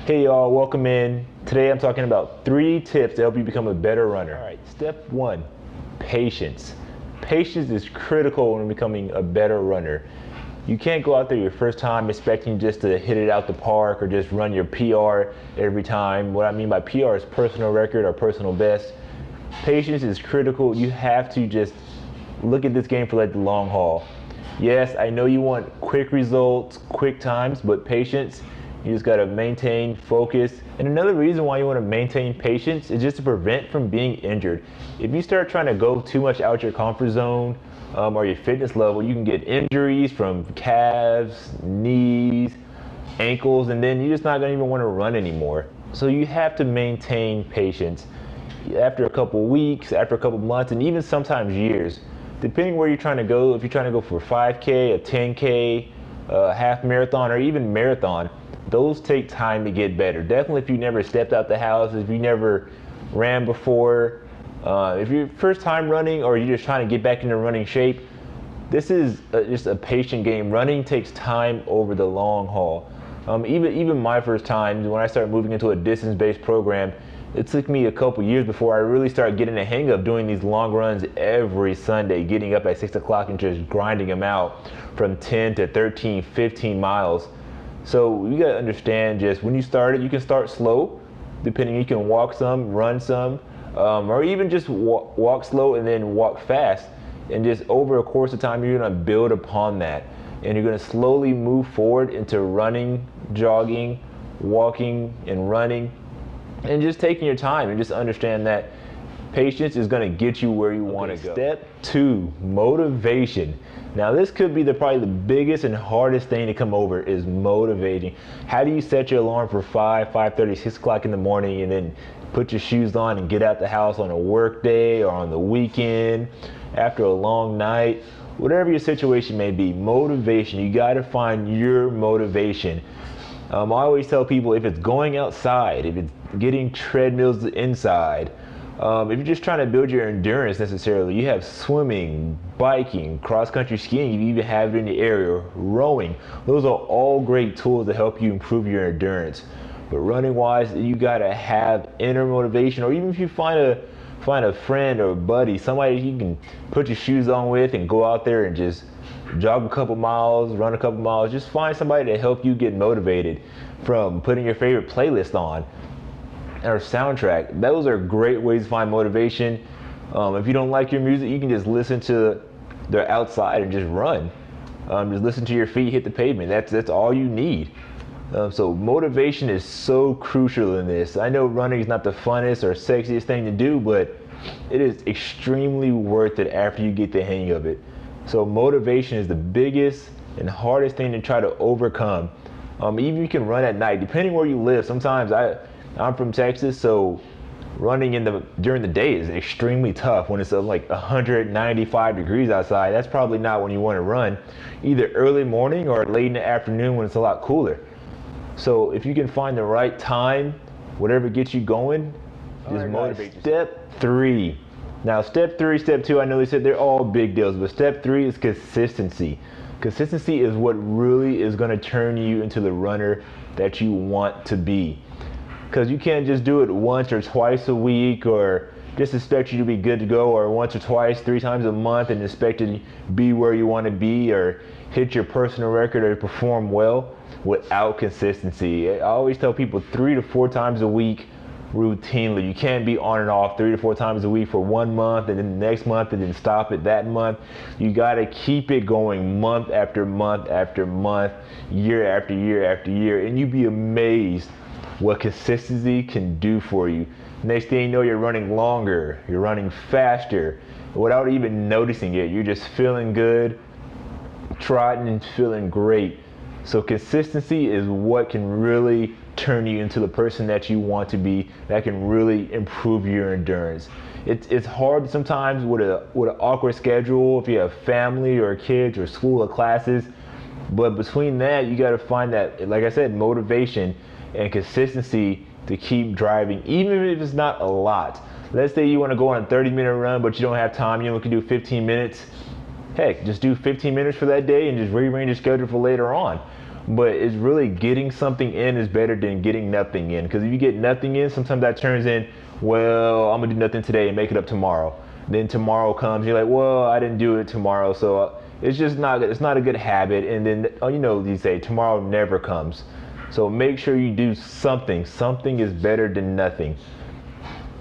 Hey y'all, welcome in. Today I'm talking about 3 tips to help you become a better runner. All right, step 1, patience. Patience is critical when becoming a better runner. You can't go out there your first time expecting just to hit it out the park or just run your PR every time. What I mean by PR is personal record or personal best. Patience is critical. You have to just look at this game for like the long haul. Yes, I know you want quick results, quick times, but patience, you just got to maintain focus. And another reason why you want to maintain patience is just to prevent from being injured. If you start trying to go too much out your comfort zone or your fitness level, you can get injuries from calves, knees, ankles, and then you're just not going to even want to run anymore. So you have to maintain patience. After a couple weeks, after a couple months, and even sometimes years, depending where you're trying to go. If you're trying to go for 5K, a 10K, a half marathon, or even marathon, those take time to get better. Definitely if you never stepped out the house, if you never ran before, if you're first time running or you're just trying to get back into running shape, this is just a patient game. Running takes time over the long haul. Even my first time, when I started moving into a distance-based program, it took me a couple years before I really started getting a hang of doing these long runs every Sunday, getting up at 6 o'clock and just grinding them out from 10 to 13, 15 miles. So you gotta understand, just when you start it, you can start slow, depending, you can walk some, run some, or even just walk slow and then walk fast. And just over a course of time, you're gonna build upon that. And you're gonna slowly move forward into running, jogging, walking, and running. And just taking your time and just understand that patience is going to get you where you want to go. Step 2, motivation. Now this could be probably the biggest and hardest thing to come over is motivating. How do you set your alarm for 5:30, 6 o'clock in the morning and then put your shoes on and get out the house on a work day or on the weekend after a long night? Whatever your situation may be, motivation. You got to find your motivation. I always tell people, if it's going outside, if it's getting treadmills inside, if you're just trying to build your endurance necessarily, you have swimming, biking, cross-country skiing, you even have it in the area, rowing. Those are all great tools to help you improve your endurance. But running-wise, you gotta have inner motivation, or even if you find a friend or a buddy, somebody you can put your shoes on with and go out there and just jog a couple miles, run a couple miles. Just find somebody to help you get motivated, from putting your favorite playlist on or soundtrack. Those are great ways to find motivation. If you don't like your music, you can just listen to the outside and just run. Just listen to your feet hit the pavement. That's all you need. So motivation is so crucial in this. I know running is not the funnest or sexiest thing to do, but it is extremely worth it after you get the hang of it. So motivation is the biggest and hardest thing to try to overcome. Even you can run at night, depending where you live. Sometimes I'm from Texas, so running during the day is extremely tough when it's like 195 degrees outside. That's probably not when you want to run, either early morning or late in the afternoon when it's a lot cooler. So if you can find the right time, whatever gets you going, just motivate yourself. Step 3. Now step 3, step 2, I know they said they're all big deals, but step 3 is consistency. Consistency is what really is going to turn you into the runner that you want to be. Because you can't just do it once or twice a week, or just expect you to be good to go, or once or twice, 3 times a month and expect to be where you want to be or hit your personal record or perform well without consistency. I always tell people 3 to 4 times a week routinely. You can't be on and off 3 to 4 times a week for 1 month and then the next month and then stop it that month. You got to keep it going month after month after month, year after year after year, and you'd be amazed what consistency can do for you. Next thing you know, you're running longer, you're running faster without even noticing it. You're just feeling good, trotting and feeling great. So consistency is what can really turn you into the person that you want to be, that can really improve your endurance. It's hard sometimes with an awkward schedule, if you have family or kids or school or classes, but between that, you got to find that, like I said, motivation and consistency to keep driving, even if it's not a lot. Let's say you want to go on a 30-minute run, but you don't have time, you only can do 15 minutes. Heck, just do 15 minutes for that day and just rearrange your schedule for later on. but it's really getting something in is better than getting nothing in. Because if you get nothing in, sometimes that turns in, well, I'm gonna do nothing today and make it up tomorrow. Then tomorrow comes, you're like, well, I didn't do it tomorrow, so it's just not a good habit. And then you know, you say tomorrow never comes. So make sure you do something. Something is better than nothing.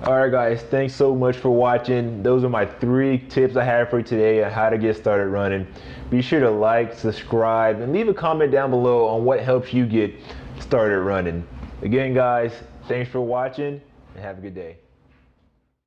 All right, guys, thanks so much for watching. Those are my 3 tips I have for you today on how to get started running. Be sure to like, subscribe, and leave a comment down below on what helps you get started running. Again, guys, thanks for watching, and have a good day.